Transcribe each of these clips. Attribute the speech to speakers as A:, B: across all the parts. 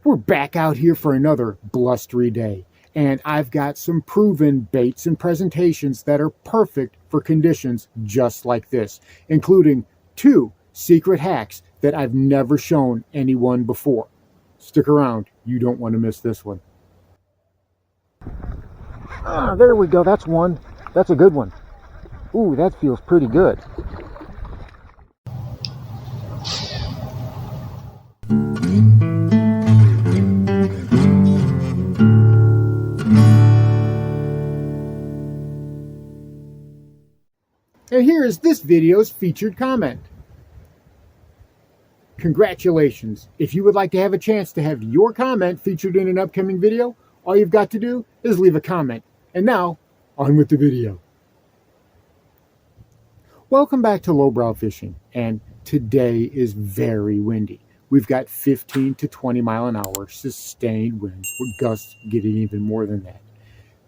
A: We're back out here for another blustery day, and I've got some proven baits and presentations that are perfect for conditions just like this, including 2 secret hacks that I've never shown anyone before. Stick around, you don't want to miss this one. There we go, that's one. That's a good one. Ooh, that feels pretty good. And here is this video's featured comment. Congratulations! If you would like to have a chance to have your comment featured in an upcoming video, all you've got to do is leave a comment. And now, on with the video. Welcome back to Lowbrow Fishing, and today is very windy. We've got 15 to 20 mile an hour sustained winds, with gusts getting even more than that.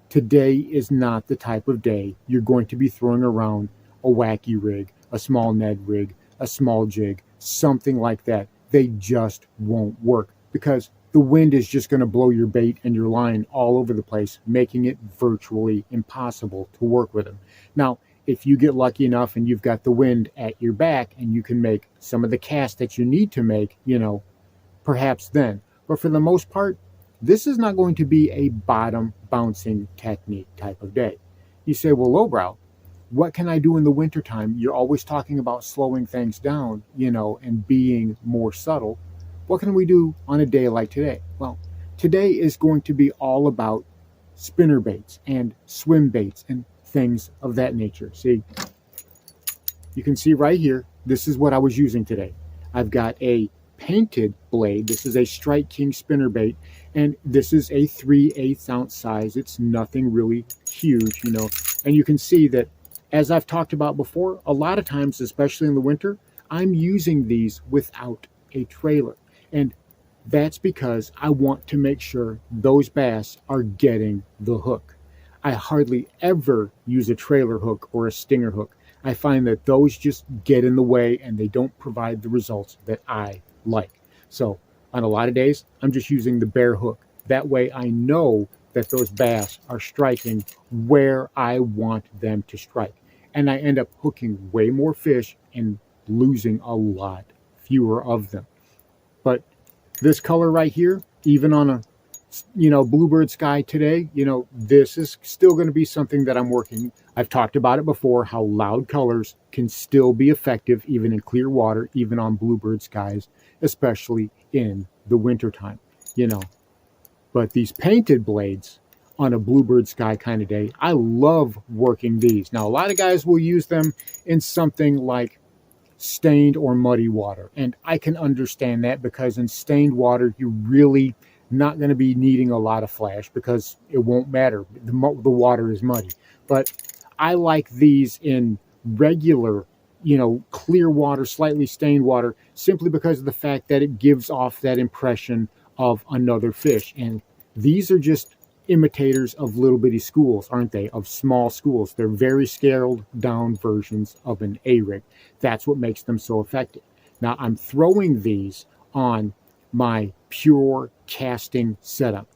A: Today is not the type of day you're going to be throwing around a wacky rig, a small Ned rig, a small jig, something like that. They just won't work because the wind is just going to blow your bait and your line all over the place, making it virtually impossible to work with them. Now, if you get lucky enough and you've got the wind at your back and you can make some of the casts that you need to make, perhaps then. But for the most part, this is not going to be a bottom bouncing technique type of day. You say, well, Lowbrow, what can I do in the wintertime? You're always talking about slowing things down, and being more subtle. What can we do on a day like today? Well, today is going to be all about spinner baits and swim baits and things of that nature. See, you can see right here, this is what I was using today. I've got a painted blade. This is a Strike King spinner bait, and this is a 3/8 ounce size. It's nothing really huge, and you can see that, as I've talked about before, a lot of times, especially in the winter, I'm using these without a trailer. And that's because I want to make sure those bass are getting the hook. I hardly ever use a trailer hook or a stinger hook. I find that those just get in the way and they don't provide the results that I like. So on a lot of days, I'm just using the bare hook. That way I know that those bass are striking where I want them to strike. And I end up hooking way more fish and losing a lot fewer of them. But this color right here, even on a bluebird sky today, this is still going to be something that I'm working. I've talked about it before, how loud colors can still be effective even in clear water, even on bluebird skies, especially in the wintertime, But these painted blades on a bluebird sky kind of day, I love working these. Now, a lot of guys will use them in something like stained or muddy water, and I can understand that because in stained water, you're really not going to be needing a lot of flash because it won't matter. The water is muddy. But I like these in regular, clear water, slightly stained water, simply because of the fact that it gives off that impression of another fish. And these are just imitators of little bitty schools, aren't they? Of small schools. They're very scaled down versions of an A-rig. That's what makes them so effective. Now, I'm throwing these on my pure casting setup.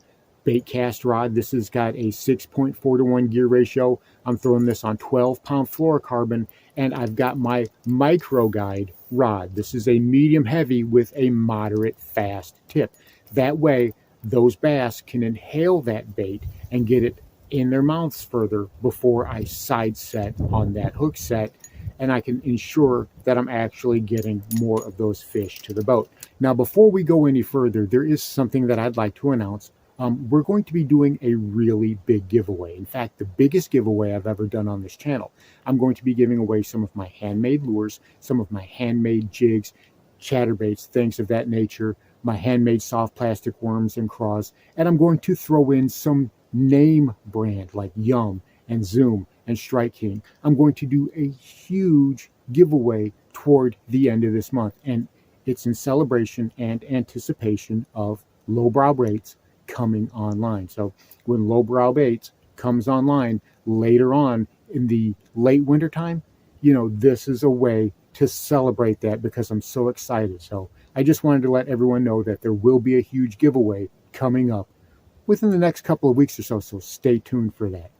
A: Bait cast rod. This has got a 6.4 to 1 gear ratio. I'm throwing this on 12-pound fluorocarbon, and I've got my micro guide rod. This is a medium heavy with a moderate fast tip. That way, those bass can inhale that bait and get it in their mouths further before I side set on that hook set, and I can ensure that I'm actually getting more of those fish to the boat. Now, before we go any further, there is something that I'd like to announce. We're going to be doing a really big giveaway. In fact, the biggest giveaway I've ever done on this channel. I'm going to be giving away some of my handmade lures, some of my handmade jigs, chatterbaits, things of that nature, my handmade soft plastic worms and craws, and I'm going to throw in some name brand like Yum and Zoom and Strike King. I'm going to do a huge giveaway toward the end of this month, and it's in celebration and anticipation of Lowbrow Baits coming online. So when Lowbrow Baits comes online later on in the late winter time, this is a way to celebrate that because I'm so excited. So I just wanted to let everyone know that there will be a huge giveaway coming up within the next couple of weeks or so, so stay tuned for that.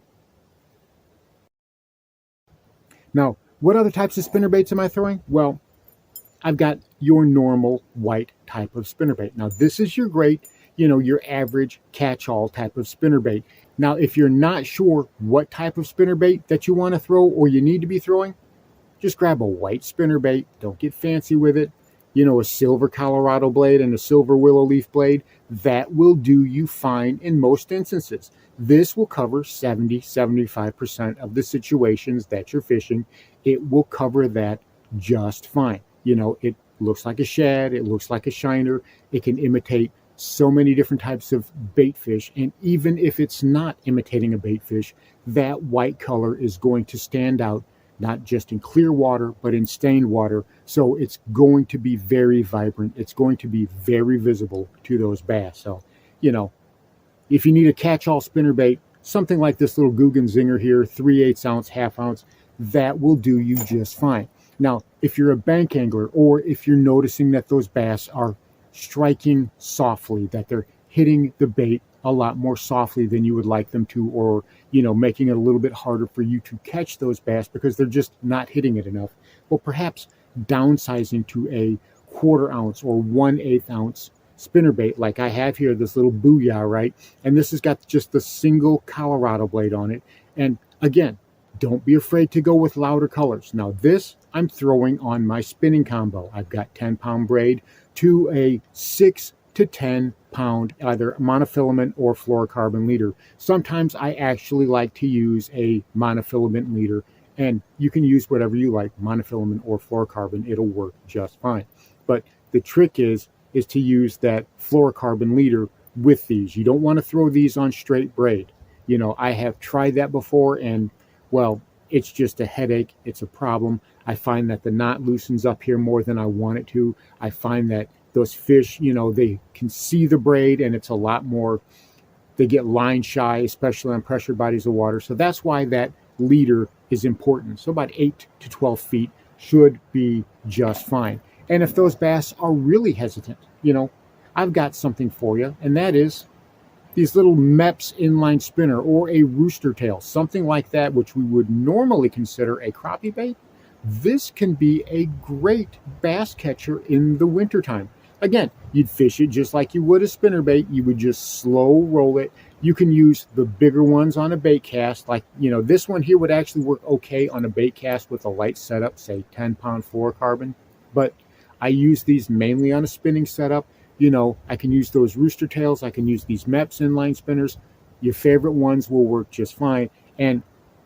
A: Now, what other types of spinnerbaits am I throwing? Well, I've got your normal white type of spinnerbait. Now, this is your great, your average catch-all type of spinnerbait. Now, if you're not sure what type of spinnerbait that you want to throw or you need to be throwing, just grab a white spinnerbait. Don't get fancy with it. A silver Colorado blade and a silver willow leaf blade. That will do you fine in most instances. This will cover 70-75% of the situations that you're fishing. It will cover that just fine. It looks like a shad. It looks like a shiner. It can imitate so many different types of bait fish. And even if it's not imitating a bait fish, that white color is going to stand out, not just in clear water, but in stained water. So it's going to be very vibrant. It's going to be very visible to those bass. So, if you need a catch-all spinnerbait, something like this little Googan Zinger here, 3/8 ounce, ½ ounce, that will do you just fine. Now, if you're a bank angler, or if you're noticing that those bass are striking softly, that they're hitting the bait a lot more softly than you would like them to, or, making it a little bit harder for you to catch those bass because they're just not hitting it enough, well, perhaps downsizing to a 1/4 ounce or 1/8 ounce spinnerbait like I have here, this little Booyah, right? And this has got just the single Colorado blade on it. And again, don't be afraid to go with louder colors. Now this I'm throwing on my spinning combo. I've got 10-pound braid to a 6 to 10 pound either monofilament or fluorocarbon leader. Sometimes I actually like to use a monofilament leader, and you can use whatever you like, monofilament or fluorocarbon. It'll work just fine. But the trick is to use that fluorocarbon leader with these. You don't want to throw these on straight braid. I have tried that before, and well, it's just a headache. It's a problem. I find that the knot loosens up here more than I want it to. I find that those fish, they can see the braid, and it's a lot more, they get line shy, especially on pressured bodies of water. So that's why that leader is important. So about 8 to 12 feet should be just fine. And if those bass are really hesitant, I've got something for you, and that is these little Mepps inline spinner or a rooster tail, something like that, which we would normally consider a crappie bait. This can be a great bass catcher in the wintertime. Again, you'd fish it just like you would a spinnerbait. You would just slow roll it. You can use the bigger ones on a bait cast. Like, this one here would actually work okay on a bait cast with a light setup, say 10-pound fluorocarbon. But I use these mainly on a spinning setup. I can use those rooster tails. I can use these Mepps inline spinners. Your favorite ones will work just fine. And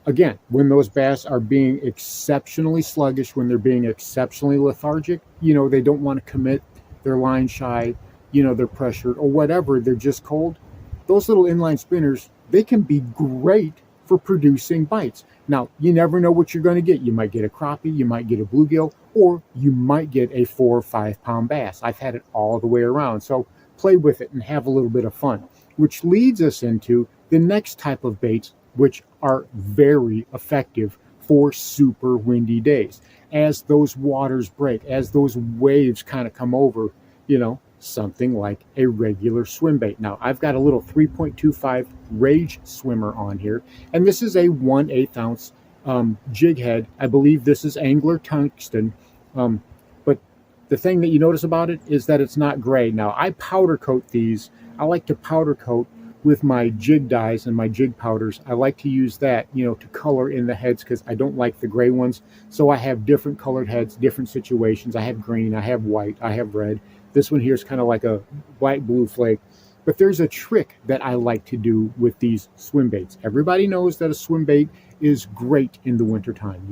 A: again, when those bass are being exceptionally sluggish, when they're being exceptionally lethargic, they don't want to commit, they're line shy, they're pressured or whatever, they're just cold. Those little inline spinners, they can be great for producing bites. Now, you never know what you're going to get. You might get a crappie, you might get a bluegill, or you might get a 4 or 5 pound bass. I've had it all the way around. So play with it and have a little bit of fun, which leads us into the next type of baits, which are very effective for super windy days. As those waters break, as those waves kind of come over, something like a regular swim bait. Now, I've got a little 3.25 Rage Swimmer on here, and this is a 1/8 ounce jig head. I believe this is Angler Tungsten, but the thing that you notice about it is that it's not gray. Now, I powder coat these. I like to powder coat with my jig dyes and my jig powders. I like to use that, to color in the heads because I don't like the gray ones. So I have different colored heads, different situations. I have green, I have white, I have red. This one here is kind of like a white blue flake. But there's a trick that I like to do with these swim baits. Everybody knows that a swim bait is great in the wintertime.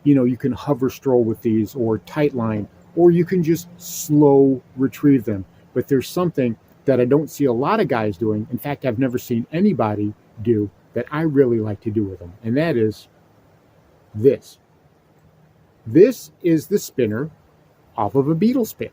A: You can hover stroll with these, or tight line, or you can just slow retrieve them. But there's something that I don't see a lot of guys doing. In fact, I've never seen anybody do that I really like to do with them. And that is this. This is the spinner off of a beetle spin.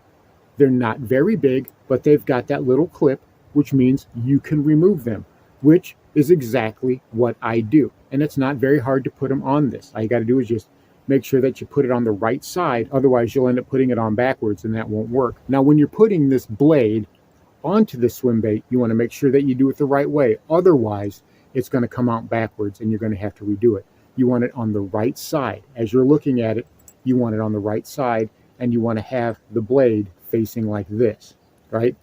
A: They're not very big, but they've got that little clip, which means you can remove them, which is exactly what I do. And it's not very hard to put them on this. All you got to do is just make sure that you put it on the right side. Otherwise, you'll end up putting it on backwards and that won't work. Now, when you're putting this blade onto the swim bait, you want to make sure that you do it the right way. Otherwise, it's going to come out backwards and you're going to have to redo it. You want it on the right side. As you're looking at it, you want it on the right side, and you want to have the blade facing like this, right?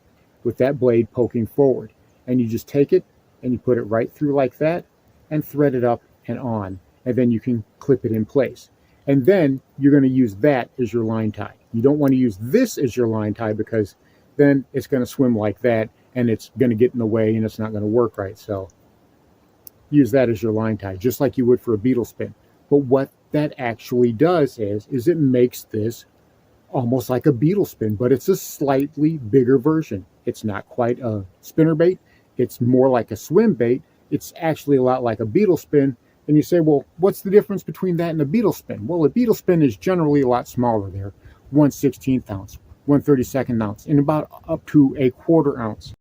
A: With that blade poking forward. And you just take it and you put it right through like that and thread it up and on. And then you can clip it in place. And then you're going to use that as your line tie. You don't want to use this as your line tie because then it's going to swim like that and it's going to get in the way and it's not going to work right. So use that as your line tie, just like you would for a beetle spin. But what that actually does is it makes this almost like a beetle spin, but it's a slightly bigger version. It's not quite a spinner bait. It's more like a swim bait. It's actually a lot like a beetle spin. And you say, well, what's the difference between that and a beetle spin? Well, a beetle spin is generally a lot smaller there, 1/16 ounce, 1/32 ounce, and about up to a 1/4 ounce.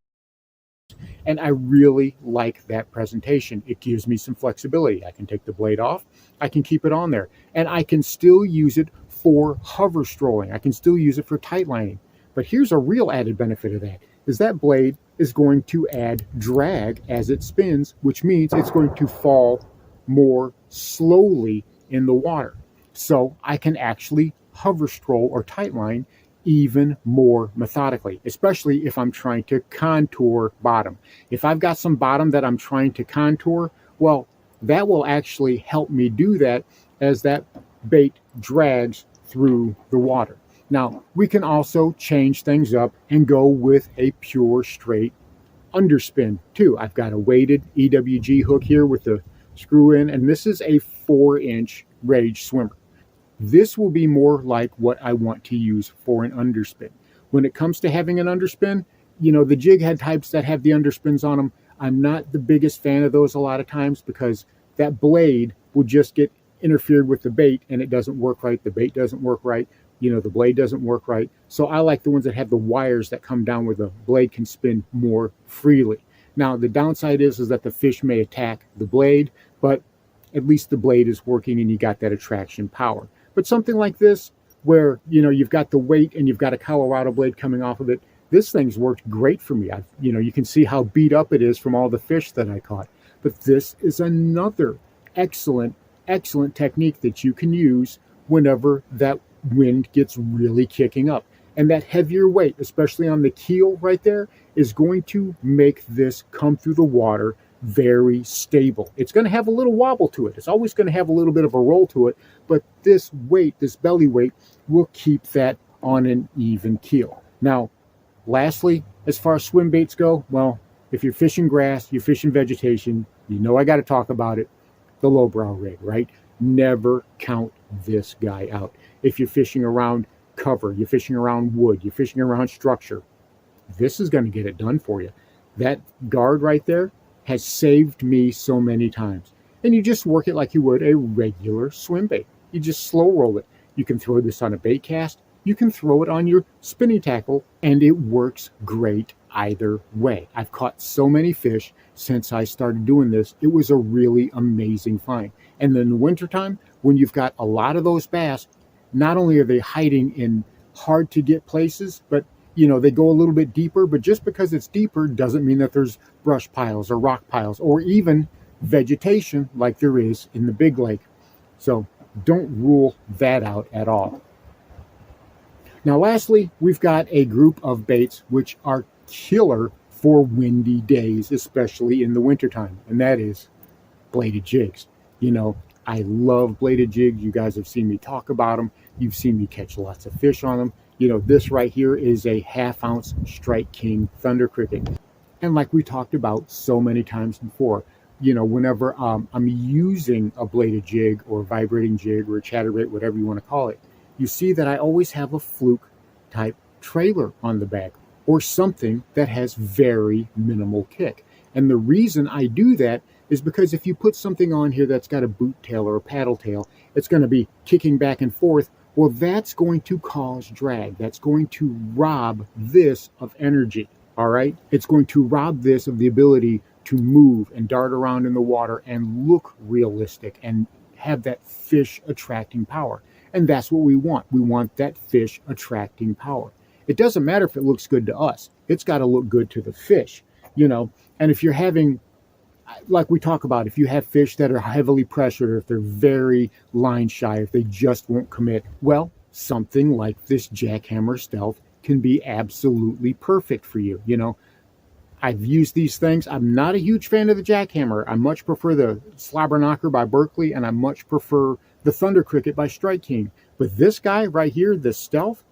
A: And I really like that presentation. It gives me some flexibility. I can take the blade off, I can keep it on there, and I can still use it for hover strolling. I can still use it for tight lining. But here's a real added benefit of that, is that blade is going to add drag as it spins, which means it's going to fall more slowly in the water. So I can actually hover stroll or tight line even more methodically, especially if I'm trying to contour bottom. If I've got some bottom that I'm trying to contour, well, that will actually help me do that as that bait drags through the water. Now, we can also change things up and go with a pure straight underspin too. I've got a weighted EWG hook here with the screw in, and this is a 4-inch Rage swimmer. This will be more like what I want to use for an underspin. When it comes to having an underspin, you know, the jig head types that have the underspins on them, I'm not the biggest fan of those a lot of times because that blade will just get interfered with the bait and it doesn't work right. The bait doesn't work right. You know, the blade doesn't work right. So I like the ones that have the wires that come down where the blade can spin more freely. Now, the downside is that the fish may attack the blade, but at least the blade is working and you got that attraction power. But something like this, where, you know, you've got the weight and you've got a Colorado blade coming off of it, this thing's worked great for me. You know, you can see how beat up it is from all the fish that I caught. But this is another excellent technique that you can use whenever that wind gets really kicking up. And that heavier weight, especially on the keel right there, is going to make this come through the water very stable. It's going to have a little wobble to it. It's always going to have a little bit of a roll to it, but this weight, this belly weight, will keep that on an even keel. Now, lastly, as far as swim baits go, well, if you're fishing grass, you're fishing vegetation, you know I got to talk about it, the lowbrow rig, right? Never count this guy out. If you're fishing around cover, you're fishing around wood, you're fishing around structure, this is going to get it done for you. That guard right there has saved me so many times. And you just work it like you would a regular swim bait. You just slow roll it. You can throw this on a bait cast. You can throw it on your spinning tackle, and it works great either way. I've caught so many fish since I started doing this. It was a really amazing find. And then in the wintertime, when you've got a lot of those bass, not only are they hiding in hard to get places, but you know, they go a little bit deeper, but just because it's deeper doesn't mean that there's brush piles or rock piles or even vegetation like there is in the big lake. So don't rule that out at all. Now, lastly, we've got a group of baits which are killer for windy days, especially in the wintertime, and that is bladed jigs. You know, I love bladed jigs. You guys have seen me talk about them. You've seen me catch lots of fish on them. You know, this right here is a 1/2 ounce Strike King Thunder Cricket. And like we talked about so many times before, you know, whenever I'm using a bladed jig or a vibrating jig or a chatterbait, whatever you want to call it, you see that I always have a fluke type trailer on the back or something that has very minimal kick. And the reason I do that is because if you put something on here that's got a boot tail or a paddle tail, it's going to be kicking back and forth. Well, that's going to cause drag. That's going to rob this of energy, all right? It's going to rob this of the ability to move and dart around in the water and look realistic and have that fish attracting power. And that's what we want. We want that fish attracting power. It doesn't matter if it looks good to us. It's got to look good to the fish, you know. And if you're having, like we talk about, if you have fish that are heavily pressured, or if they're very line shy, if they just won't commit, well, something like this Jackhammer Stealth can be absolutely perfect for you. You know, I've used these things. I'm not a huge fan of the Jackhammer. I much prefer the Slobber Knocker by Berkley, and I much prefer the Thunder Cricket by Strike King. But this guy right here, the Stealth,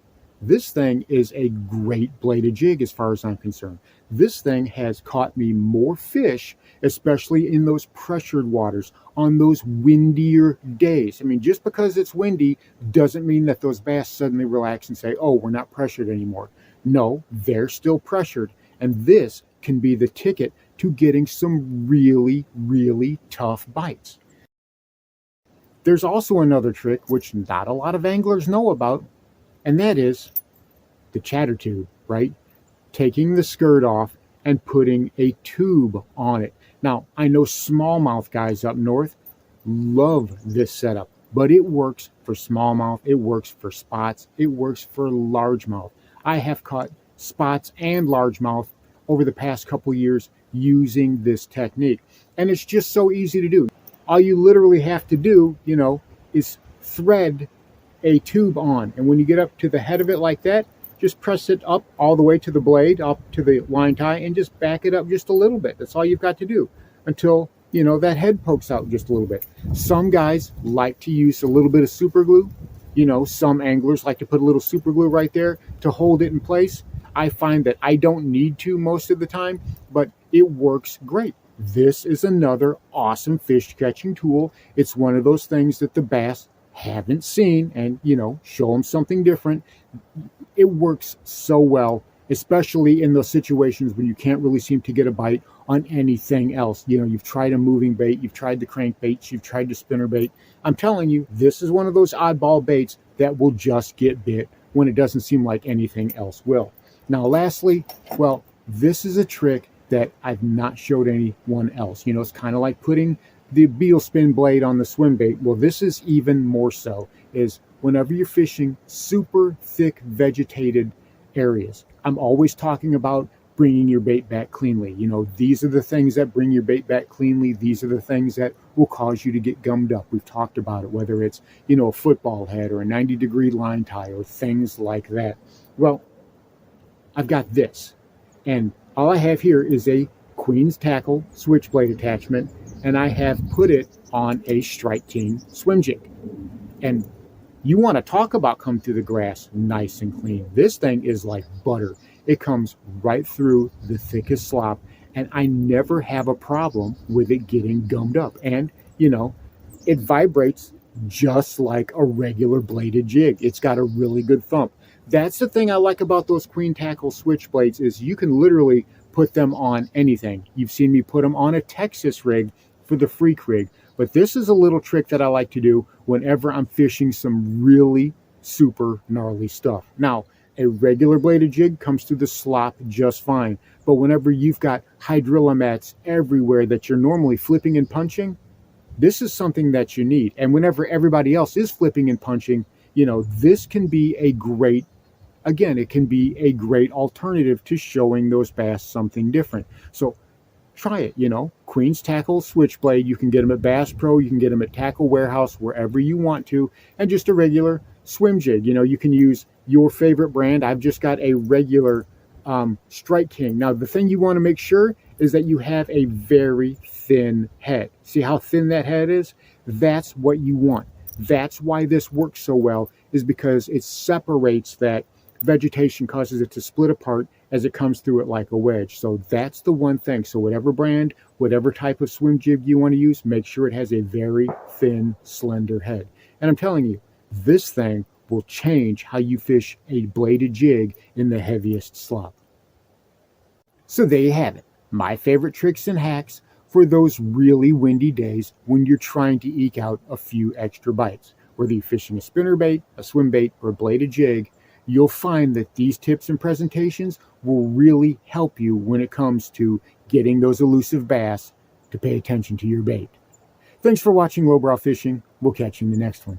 A: this thing is a great bladed jig as far as I'm concerned. This thing has caught me more fish, especially in those pressured waters, on those windier days. I mean, just because it's windy doesn't mean that those bass suddenly relax and say, oh, we're not pressured anymore. No, they're still pressured. And this can be the ticket to getting some really, really tough bites. There's also another trick which not a lot of anglers know about, and that is the chatter tube, right? Taking the skirt off and putting a tube on it. Now, I know smallmouth guys up north love this setup, but it works for smallmouth, it works for spots, it works for largemouth. I have caught spots and largemouth over the past couple years using this technique, and it's just so easy to do. All you literally have to do, you know, is thread a tube on, and when you get up to the head of it like that, just press it up all the way to the blade, up to the line tie, and just back it up just a little bit. That's all you've got to do until, you know, that head pokes out just a little bit. Some guys like to use a little bit of super glue. You know, some anglers like to put a little super glue right there to hold it in place. I find that I don't need to most of the time, but it works great. This is another awesome fish catching tool. It's one of those things that the bass haven't seen, and, you know, show them something different. It works so well, especially in those situations when you can't really seem to get a bite on anything else. You know, you've tried a moving bait, you've tried the crankbaits, you've tried the spinner bait. I'm telling you, this is one of those oddball baits that will just get bit when it doesn't seem like anything else will. Now, lastly, well, this is a trick that I've not showed anyone else. You know, it's kind of like putting the beetle spin blade on the swim bait. Well, this is even more so, is whenever you're fishing super thick vegetated areas. I'm always talking about bringing your bait back cleanly. You know, these are the things that bring your bait back cleanly. These are the things that will cause you to get gummed up. We've talked about it, whether it's, you know, a football head or a 90-degree line tie or things like that. Well, I've got this, and all I have here is a Queen's Tackle switchblade attachment, and I have put it on a Strike King swim jig. And you want to talk about come through the grass nice and clean. This thing is like butter. It comes right through the thickest slop, and I never have a problem with it getting gummed up. And, you know, it vibrates just like a regular bladed jig. It's got a really good thump. That's the thing I like about those Queen Tackle switchblades, is you can literally put them on anything. You've seen me put them on a Texas rig for the freak rig. But this is a little trick that I like to do whenever I'm fishing some really super gnarly stuff. Now, a regular bladed jig comes through the slop just fine. But whenever you've got hydrilla mats everywhere that you're normally flipping and punching, this is something that you need. And whenever everybody else is flipping and punching, you know, this can be a great, again, it can be a great alternative to showing those bass something different. So try it, you know, Queen's Tackle switchblade. You can get them at Bass Pro, you can get them at Tackle Warehouse, wherever you want to, and just a regular swim jig. You know, you can use your favorite brand. I've just got a regular Strike King. Now, the thing you want to make sure is that you have a very thin head. See how thin that head is? That's what you want. That's why this works so well, is because it separates that vegetation, causes it to split apart as it comes through it like a wedge. So that's the one thing. So whatever brand, whatever type of swim jig you want to use, make sure it has a very thin, slender head. And I'm telling you, this thing will change how you fish a bladed jig in the heaviest slop. So there you have it. My favorite tricks and hacks for those really windy days when you're trying to eke out a few extra bites. Whether you're fishing a spinnerbait, a swim bait, or a bladed jig, you'll find that these tips and presentations will really help you when it comes to getting those elusive bass to pay attention to your bait. Thanks for watching Lowbrow Fishing. We'll catch you in the next one.